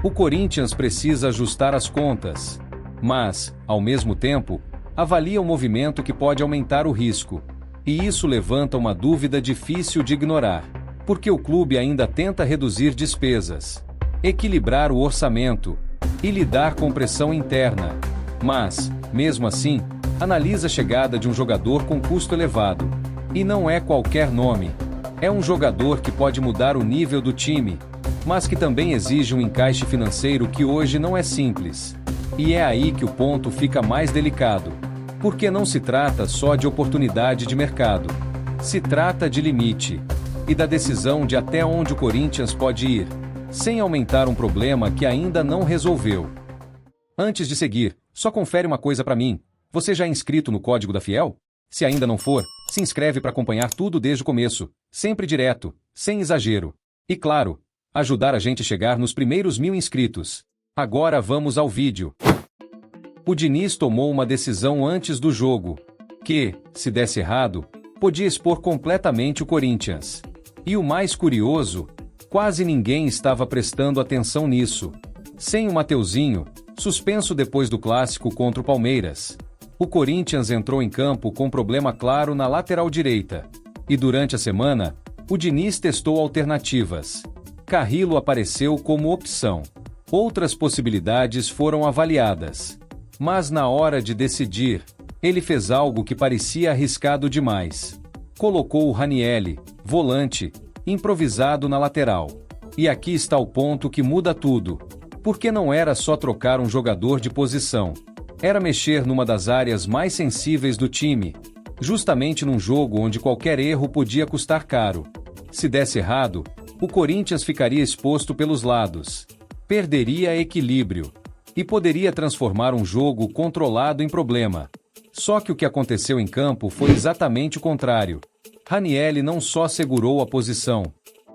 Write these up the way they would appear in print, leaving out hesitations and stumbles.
O Corinthians precisa ajustar as contas, mas, ao mesmo tempo, avalia um movimento que pode aumentar o risco. E isso levanta uma dúvida difícil de ignorar, porque o clube ainda tenta reduzir despesas, equilibrar o orçamento e lidar com pressão interna. Mas, mesmo assim, analisa a chegada de um jogador com custo elevado. E não é qualquer nome. É um jogador que pode mudar o nível do time, mas que também exige um encaixe financeiro que hoje não é simples. E é aí que o ponto fica mais delicado, porque não se trata só de oportunidade de mercado. Se trata de limite, e da decisão de até onde o Corinthians pode ir, sem aumentar um problema que ainda não resolveu. Antes de seguir, só confere uma coisa para mim. Você já é inscrito no Código da Fiel? Se ainda não for, se inscreve para acompanhar tudo desde o começo, sempre direto, sem exagero. E claro, ajudar a gente a chegar nos primeiros 1000 inscritos. Agora vamos ao vídeo. O Diniz tomou uma decisão antes do jogo, que, se desse errado, podia expor completamente o Corinthians. E o mais curioso, quase ninguém estava prestando atenção nisso. Sem o Mateuzinho, suspenso depois do clássico contra o Palmeiras, o Corinthians entrou em campo com problema claro na lateral direita. E durante a semana, o Diniz testou alternativas. Carrillo apareceu como opção. Outras possibilidades foram avaliadas. Mas na hora de decidir, ele fez algo que parecia arriscado demais. Colocou o Ranielli, volante, improvisado na lateral. E aqui está o ponto que muda tudo. Porque não era só trocar um jogador de posição. Era mexer numa das áreas mais sensíveis do time, justamente num jogo onde qualquer erro podia custar caro. Se desse errado, o Corinthians ficaria exposto pelos lados, perderia equilíbrio e poderia transformar um jogo controlado em problema. Só que o que aconteceu em campo foi exatamente o contrário. Ranielli não só segurou a posição,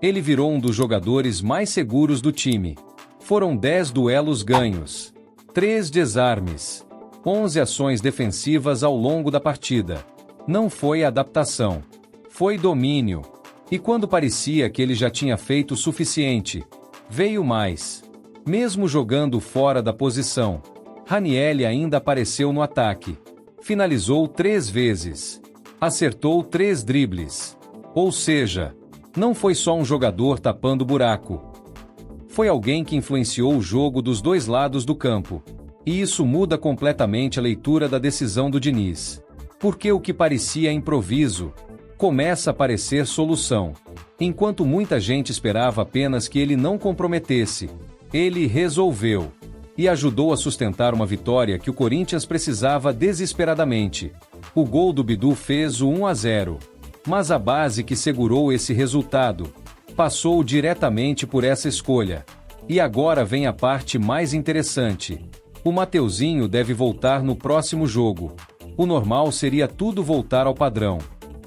ele virou um dos jogadores mais seguros do time. Foram 10 duelos ganhos, 3 desarmes, 11 ações defensivas ao longo da partida. Não foi adaptação, foi domínio. E quando parecia que ele já tinha feito o suficiente, veio mais. Mesmo jogando fora da posição, Ranielli ainda apareceu no ataque. Finalizou 3 vezes. Acertou 3 dribles. Ou seja, não foi só um jogador tapando buraco. Foi alguém que influenciou o jogo dos dois lados do campo. E isso muda completamente a leitura da decisão do Diniz. Porque o que parecia improviso começa a parecer solução. Enquanto muita gente esperava apenas que ele não comprometesse, ele resolveu. E ajudou a sustentar uma vitória que o Corinthians precisava desesperadamente. O gol do Bidu fez o 1-0. Mas a base que segurou esse resultado passou diretamente por essa escolha. E agora vem a parte mais interessante. O Mateuzinho deve voltar no próximo jogo. O normal seria tudo voltar ao padrão.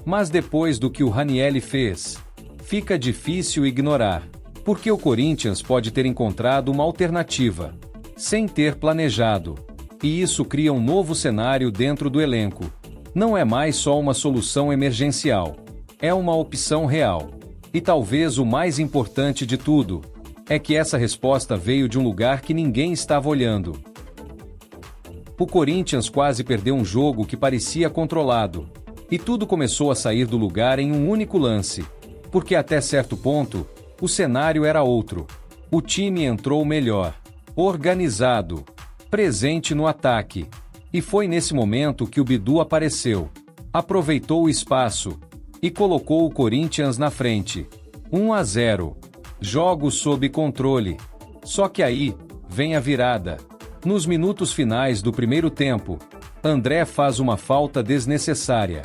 Mas depois do que o Ranielli fez, fica difícil ignorar. Porque o Corinthians pode ter encontrado uma alternativa, sem ter planejado. E isso cria um novo cenário dentro do elenco. Não é mais só uma solução emergencial. É uma opção real. E talvez o mais importante de tudo, é que essa resposta veio de um lugar que ninguém estava olhando. O Corinthians quase perdeu um jogo que parecia controlado. E tudo começou a sair do lugar em um único lance. Porque até certo ponto, o cenário era outro. O time entrou melhor, organizado, presente no ataque. E foi nesse momento que o Bidu apareceu. Aproveitou o espaço e colocou o Corinthians na frente. 1-0. Jogo sob controle. Só que aí, vem a virada. Nos minutos finais do primeiro tempo, André faz uma falta desnecessária.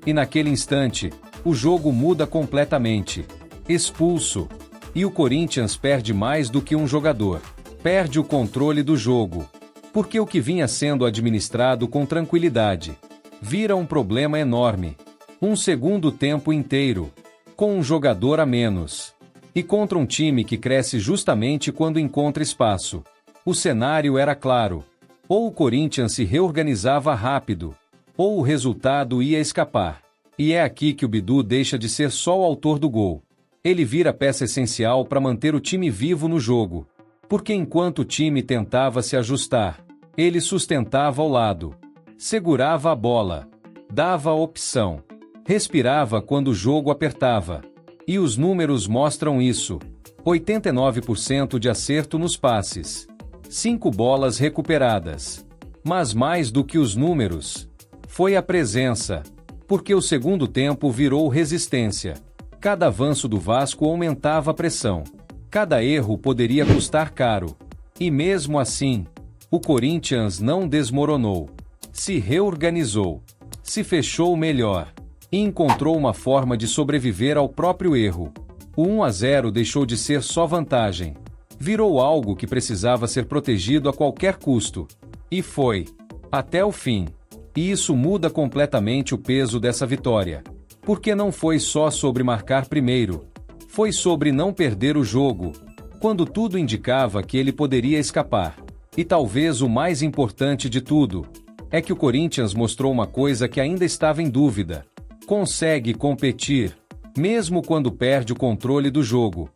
E naquele instante, o jogo muda completamente. Expulso. E o Corinthians perde mais do que um jogador. Perde o controle do jogo. Porque o que vinha sendo administrado com tranquilidade vira um problema enorme. Um segundo tempo inteiro, com um jogador a menos. E contra um time que cresce justamente quando encontra espaço. O cenário era claro. Ou o Corinthians se reorganizava rápido, ou o resultado ia escapar. E é aqui que o Bidu deixa de ser só o autor do gol. Ele vira peça essencial para manter o time vivo no jogo. Porque enquanto o time tentava se ajustar, ele sustentava ao lado, segurava a bola, dava a opção, respirava quando o jogo apertava. E os números mostram isso. 89% de acerto nos passes. 5 bolas recuperadas. Mas mais do que os números, foi a presença. Porque o segundo tempo virou resistência. Cada avanço do Vasco aumentava a pressão. Cada erro poderia custar caro. E mesmo assim, o Corinthians não desmoronou. Se reorganizou. Se fechou melhor. E encontrou uma forma de sobreviver ao próprio erro. O 1-0 deixou de ser só vantagem. Virou algo que precisava ser protegido a qualquer custo. E foi. Até o fim. E isso muda completamente o peso dessa vitória. Porque não foi só sobre marcar primeiro. Foi sobre não perder o jogo, quando tudo indicava que ele poderia escapar. E talvez o mais importante de tudo, é que o Corinthians mostrou uma coisa que ainda estava em dúvida. Consegue competir, mesmo quando perde o controle do jogo.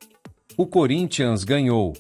O Corinthians ganhou.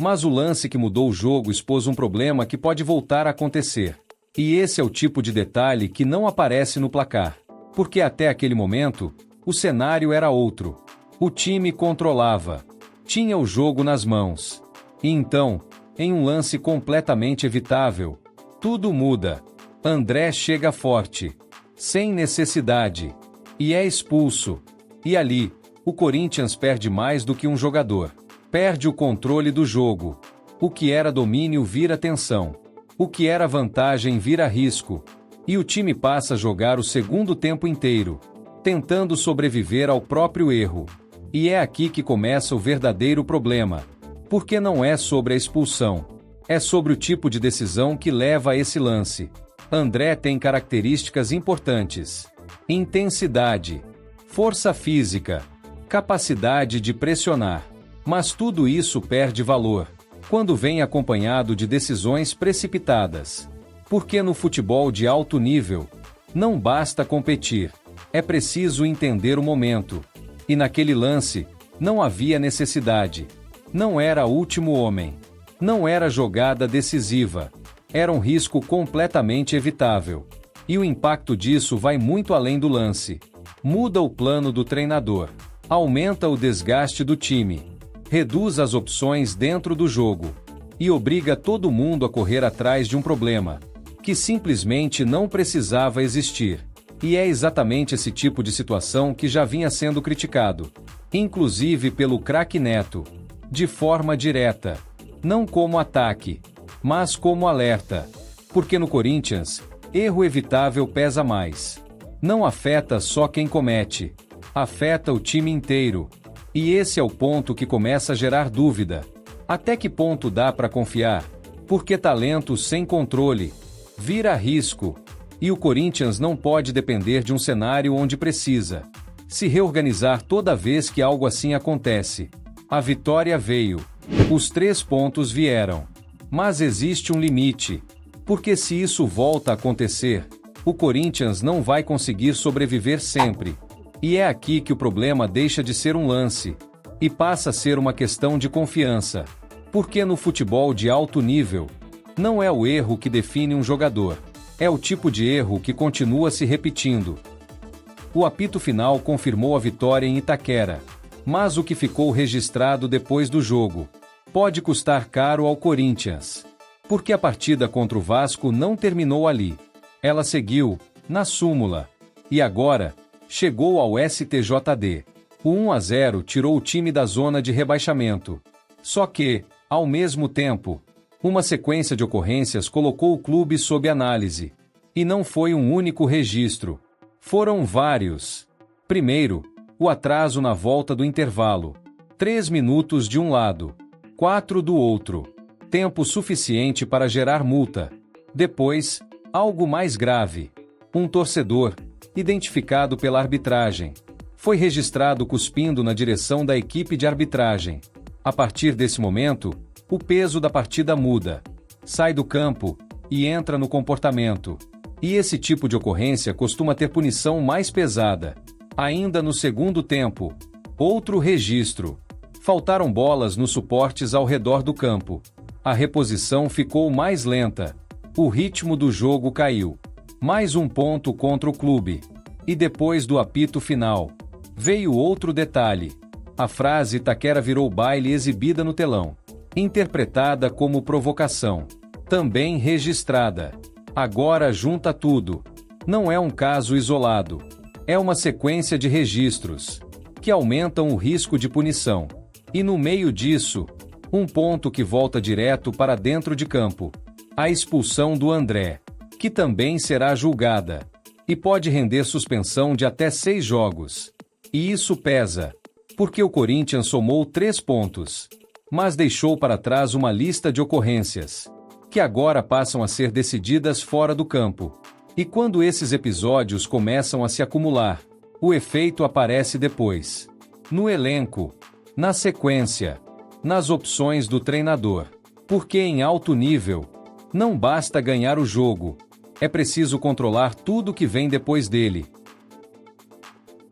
Mas o lance que mudou o jogo expôs um problema que pode voltar a acontecer. E esse é o tipo de detalhe que não aparece no placar. Porque até aquele momento, o cenário era outro. O time controlava. Tinha o jogo nas mãos. E então, em um lance completamente evitável, tudo muda. André chega forte, sem necessidade, e é expulso. E ali, o Corinthians perde mais do que um jogador. Perde o controle do jogo. O que era domínio vira tensão. O que era vantagem vira risco. E o time passa a jogar o segundo tempo inteiro, tentando sobreviver ao próprio erro. E é aqui que começa o verdadeiro problema. Porque não é sobre a expulsão. É sobre o tipo de decisão que leva a esse lance. André tem características importantes: intensidade, força física, capacidade de pressionar. Mas tudo isso perde valor quando vem acompanhado de decisões precipitadas. Porque no futebol de alto nível, não basta competir, é preciso entender o momento. E naquele lance, não havia necessidade. Não era último homem. Não era jogada decisiva. Era um risco completamente evitável. E o impacto disso vai muito além do lance. Muda o plano do treinador. Aumenta o desgaste do time. Reduz as opções dentro do jogo. E obriga todo mundo a correr atrás de um problema que simplesmente não precisava existir. E é exatamente esse tipo de situação que já vinha sendo criticado, inclusive pelo craque Neto, de forma direta, não como ataque, mas como alerta. Porque no Corinthians, erro evitável pesa mais. Não afeta só quem comete, afeta o time inteiro. E esse é o ponto que começa a gerar dúvida. Até que ponto dá para confiar? Porque talento sem controle vira risco. E o Corinthians não pode depender de um cenário onde precisa se reorganizar toda vez que algo assim acontece. A vitória veio. Os 3 pontos vieram. Mas existe um limite. Porque se isso volta a acontecer, o Corinthians não vai conseguir sobreviver sempre. E é aqui que o problema deixa de ser um lance e passa a ser uma questão de confiança. Porque no futebol de alto nível, não é o erro que define um jogador. É o tipo de erro que continua se repetindo. O apito final confirmou a vitória em Itaquera. Mas o que ficou registrado depois do jogo pode custar caro ao Corinthians. Porque a partida contra o Vasco não terminou ali. Ela seguiu, na súmula. E agora, chegou ao STJD. O 1-0 tirou o time da zona de rebaixamento. Só que, ao mesmo tempo, uma sequência de ocorrências colocou o clube sob análise. E não foi um único registro. Foram vários. Primeiro, o atraso na volta do intervalo. 3 minutos de um lado, 4 do outro. Tempo suficiente para gerar multa. Depois, algo mais grave. Um torcedor, identificado pela arbitragem, foi registrado cuspindo na direção da equipe de arbitragem. A partir desse momento, o peso da partida muda. Sai do campo e entra no comportamento. E esse tipo de ocorrência costuma ter punição mais pesada. Ainda no segundo tempo, outro registro. Faltaram bolas nos suportes ao redor do campo. A reposição ficou mais lenta. O ritmo do jogo caiu. Mais um ponto contra o clube. E depois do apito final, veio outro detalhe. A frase "Taquera virou baile" exibida no telão. Interpretada como provocação. Também registrada. Agora junta tudo. Não é um caso isolado. É uma sequência de registros que aumentam o risco de punição. E no meio disso, um ponto que volta direto para dentro de campo. A expulsão do André, que também será julgada. E pode render suspensão de até 6 jogos. E isso pesa, porque o Corinthians somou 3 pontos, mas deixou para trás uma lista de ocorrências, que agora passam a ser decididas fora do campo. E quando esses episódios começam a se acumular, o efeito aparece depois. No elenco, na sequência, nas opções do treinador. Porque em alto nível, não basta ganhar o jogo, é preciso controlar tudo que vem depois dele.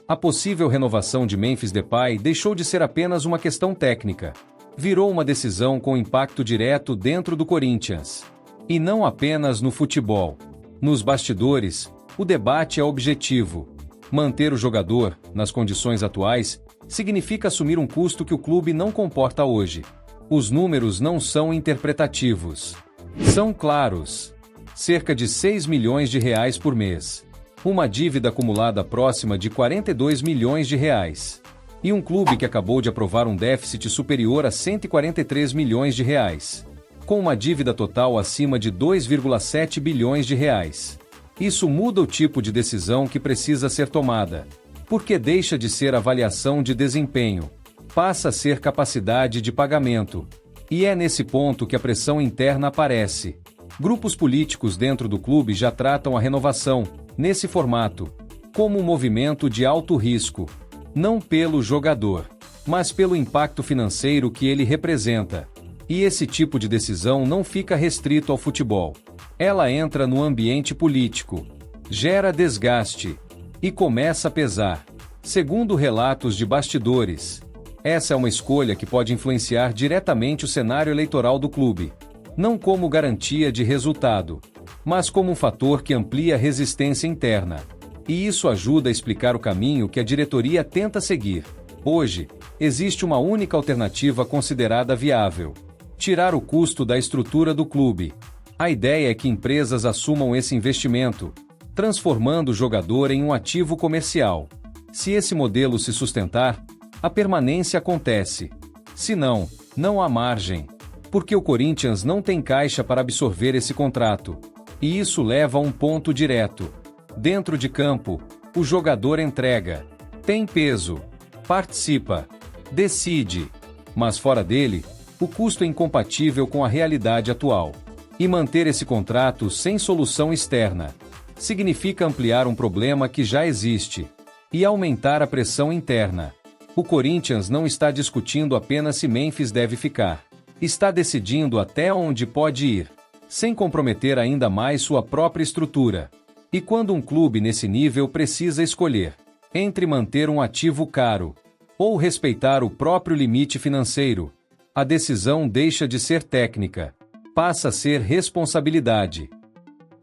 A possível renovação de Memphis Depay deixou de ser apenas uma questão técnica. Virou uma decisão com impacto direto dentro do Corinthians. E não apenas no futebol. Nos bastidores, o debate é objetivo. Manter o jogador, nas condições atuais, significa assumir um custo que o clube não comporta hoje. Os números não são interpretativos. São claros. Cerca de 6 milhões de reais por mês. Uma dívida acumulada próxima de 42 milhões de reais. E um clube que acabou de aprovar um déficit superior a 143 milhões de reais. Com uma dívida total acima de 2,7 bilhões de reais. Isso muda o tipo de decisão que precisa ser tomada. Porque deixa de ser avaliação de desempenho. Passa a ser capacidade de pagamento. E é nesse ponto que a pressão interna aparece. Grupos políticos dentro do clube já tratam a renovação, nesse formato, como um movimento de alto risco. Não pelo jogador, mas pelo impacto financeiro que ele representa. E esse tipo de decisão não fica restrito ao futebol. Ela entra no ambiente político, gera desgaste e começa a pesar. Segundo relatos de bastidores, essa é uma escolha que pode influenciar diretamente o cenário eleitoral do clube. Não como garantia de resultado, mas como um fator que amplia a resistência interna. E isso ajuda a explicar o caminho que a diretoria tenta seguir. Hoje, existe uma única alternativa considerada viável: tirar o custo da estrutura do clube. A ideia é que empresas assumam esse investimento, transformando o jogador em um ativo comercial. Se esse modelo se sustentar, a permanência acontece. Se não, não há margem. Porque o Corinthians não tem caixa para absorver esse contrato. E isso leva a um ponto direto. Dentro de campo, o jogador entrega, tem peso, participa, decide. Mas fora dele, o custo é incompatível com a realidade atual. E manter esse contrato sem solução externa significa ampliar um problema que já existe e aumentar a pressão interna. O Corinthians não está discutindo apenas se Memphis deve ficar. Está decidindo até onde pode ir, sem comprometer ainda mais sua própria estrutura. E quando um clube nesse nível precisa escolher entre manter um ativo caro ou respeitar o próprio limite financeiro, a decisão deixa de ser técnica, passa a ser responsabilidade.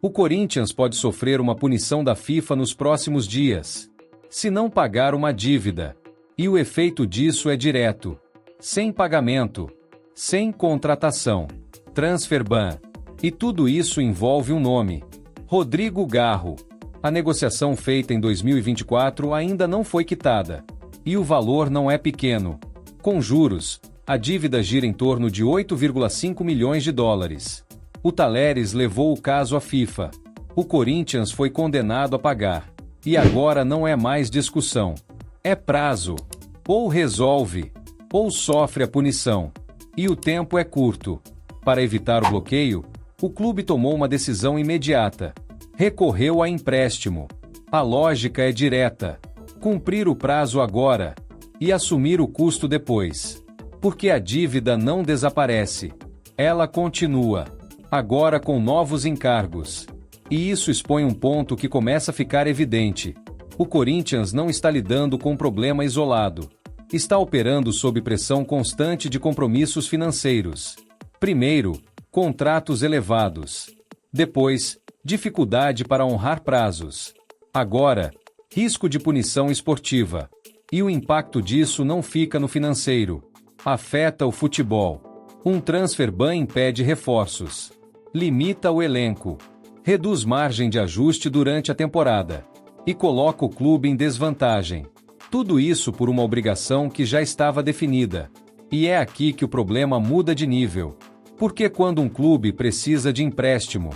O Corinthians pode sofrer uma punição da FIFA nos próximos dias, se não pagar uma dívida. E o efeito disso é direto: sem pagamento, sem contratação, transfer ban. E tudo isso envolve um nome: Rodrigo Garro. A negociação feita em 2024 ainda não foi quitada. E o valor não é pequeno. Com juros, a dívida gira em torno de 8,5 milhões de dólares. O Talleres levou o caso à FIFA. O Corinthians foi condenado a pagar. E agora não é mais discussão. É prazo. Ou resolve, ou sofre a punição. E o tempo é curto. Para evitar o bloqueio, o clube tomou uma decisão imediata. Recorreu a empréstimo. A lógica é direta: cumprir o prazo agora e assumir o custo depois. Porque a dívida não desaparece. Ela continua, agora com novos encargos. E isso expõe um ponto que começa a ficar evidente. O Corinthians não está lidando com um problema isolado. Está operando sob pressão constante de compromissos financeiros. Primeiro, contratos elevados. Depois, dificuldade para honrar prazos. Agora, risco de punição esportiva. E o impacto disso não fica no financeiro. Afeta o futebol. Um transfer ban impede reforços. Limita o elenco. Reduz margem de ajuste durante a temporada. E coloca o clube em desvantagem. Tudo isso por uma obrigação que já estava definida. E é aqui que o problema muda de nível. Porque quando um clube precisa de empréstimo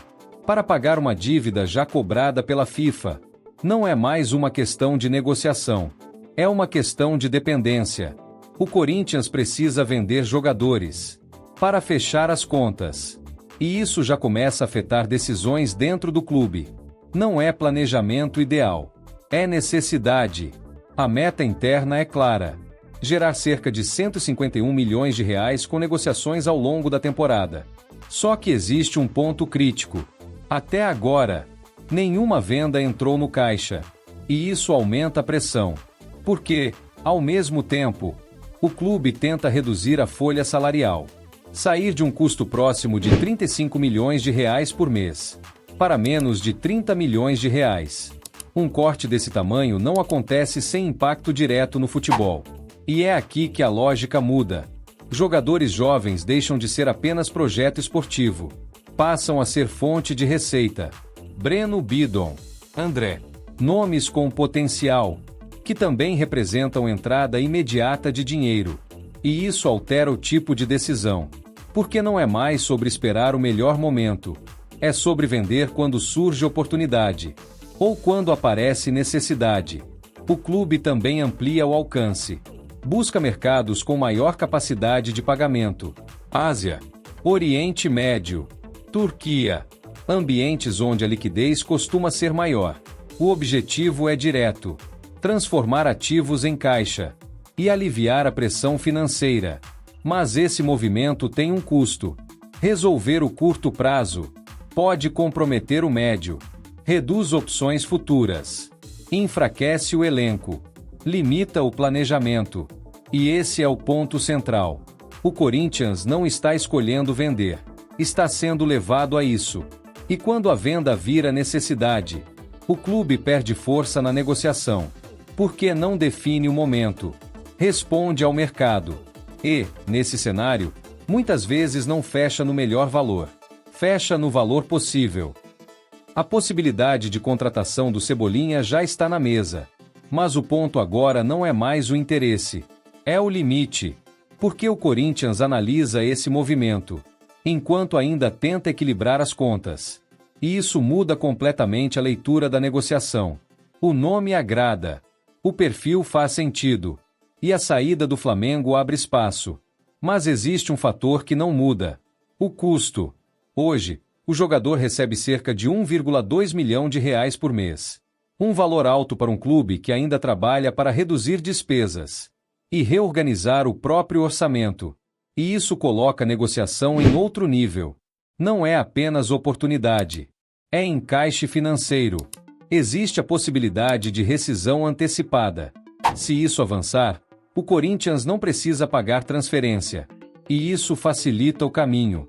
para pagar uma dívida já cobrada pela FIFA, não é mais uma questão de negociação. É uma questão de dependência. O Corinthians precisa vender jogadores para fechar as contas. E isso já começa a afetar decisões dentro do clube. Não é planejamento ideal. É necessidade. A meta interna é clara: gerar cerca de 151 milhões de reais com negociações ao longo da temporada. Só que existe um ponto crítico. Até agora, nenhuma venda entrou no caixa. E isso aumenta a pressão. Porque, ao mesmo tempo, o clube tenta reduzir a folha salarial. Sair de um custo próximo de 35 milhões de reais por mês para menos de 30 milhões de reais. Um corte desse tamanho não acontece sem impacto direto no futebol. E é aqui que a lógica muda. Jogadores jovens deixam de ser apenas projeto esportivo. Passam a ser fonte de receita. Breno Bidon, André. Nomes com potencial, que também representam entrada imediata de dinheiro. E isso altera o tipo de decisão. Porque não é mais sobre esperar o melhor momento. É sobre vender quando surge oportunidade. Ou quando aparece necessidade. O clube também amplia o alcance. Busca mercados com maior capacidade de pagamento. Ásia, Oriente Médio, Turquia. Ambientes onde a liquidez costuma ser maior. O objetivo é direto: transformar ativos em caixa e aliviar a pressão financeira. Mas esse movimento tem um custo. Resolver o curto prazo pode comprometer o médio. Reduz opções futuras. Enfraquece o elenco. Limita o planejamento. E esse é o ponto central. O Corinthians não está escolhendo vender. Está sendo levado a isso. E quando a venda vira necessidade, o clube perde força na negociação. Porque não define o momento. Responde ao mercado. E, nesse cenário, muitas vezes não fecha no melhor valor. Fecha no valor possível. A possibilidade de contratação do Cebolinha já está na mesa. Mas o ponto agora não é mais o interesse. É o limite. Porque o Corinthians analisa esse movimento, enquanto ainda tenta equilibrar as contas. E isso muda completamente a leitura da negociação. O nome agrada. O perfil faz sentido. E a saída do Flamengo abre espaço. Mas existe um fator que não muda: o custo. Hoje, o jogador recebe cerca de 1,2 milhão de reais por mês. Um valor alto para um clube que ainda trabalha para reduzir despesas e reorganizar o próprio orçamento. E isso coloca a negociação em outro nível. Não é apenas oportunidade. É encaixe financeiro. Existe a possibilidade de rescisão antecipada. Se isso avançar, o Corinthians não precisa pagar transferência. E isso facilita o caminho.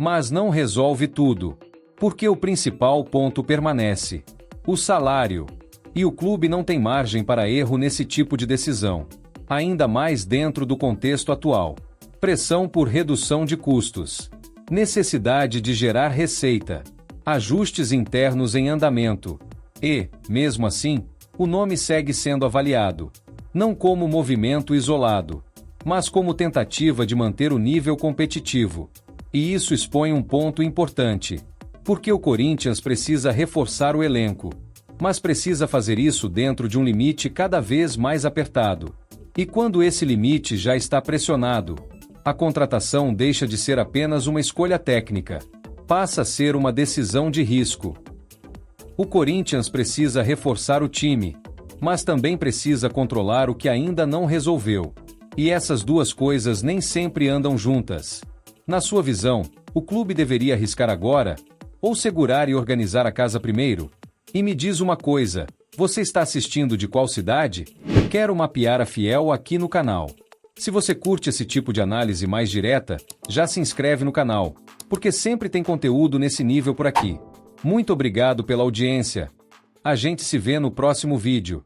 Mas não resolve tudo. Porque o principal ponto permanece: o salário. E o clube não tem margem para erro nesse tipo de decisão. Ainda mais dentro do contexto atual. Pressão por redução de custos. Necessidade de gerar receita. Ajustes internos em andamento. E, mesmo assim, o nome segue sendo avaliado. Não como movimento isolado, mas como tentativa de manter o nível competitivo. E isso expõe um ponto importante. Porque o Corinthians precisa reforçar o elenco. Mas precisa fazer isso dentro de um limite cada vez mais apertado. E quando esse limite já está pressionado, a contratação deixa de ser apenas uma escolha técnica. Passa a ser uma decisão de risco. O Corinthians precisa reforçar o time, mas também precisa controlar o que ainda não resolveu. E essas duas coisas nem sempre andam juntas. Na sua visão, o clube deveria arriscar agora, ou segurar e organizar a casa primeiro? E me diz uma coisa: você está assistindo de qual cidade? Quero mapear a Fiel aqui no canal. Se você curte esse tipo de análise mais direta, já se inscreve no canal, porque sempre tem conteúdo nesse nível por aqui. Muito obrigado pela audiência. A gente se vê no próximo vídeo.